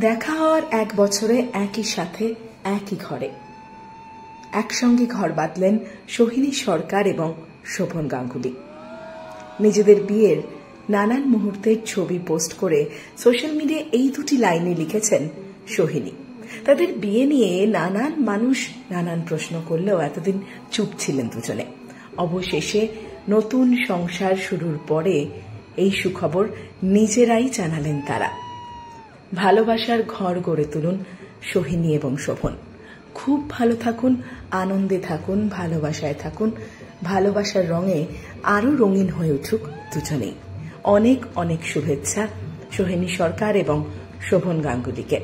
দেখা হওয়ার 1 বছরে একই সাথে একই ঘরে একসঙ্গে ঘর বাঁধলেন সোহিনী সরকার এবং শোভন গাঙ্গুলি। নিজেদের বিয়ের নানান মুহূর্তের ছবি পোস্ট করে সোশ্যাল মিডিয়ায় এই দুটি লাইনে লিখেছেন সোহিনী। তাদের বিয়ে নিয়ে নানান মানুষ নানান প্রশ্ন করলেও এতদিন চুপ ছিলেন দুজনে। অবশেষে নতুন সংসার শুরুর পরে এই সুখবর নিজেরাই জানালেন তারা। ভালোবাসার ঘর গড়ে তুলুন সোহিনী এবং শোভন। খুব ভালো থাকুন, আনন্দে থাকুন, ভালোবাসায় থাকুন। ভালোবাসার রঙে আরো রঙিন হয়ে উঠুক দুজনেই। অনেক অনেক শুভেচ্ছা সোহিনী সরকার এবং শোভন গাঙ্গুলিকে।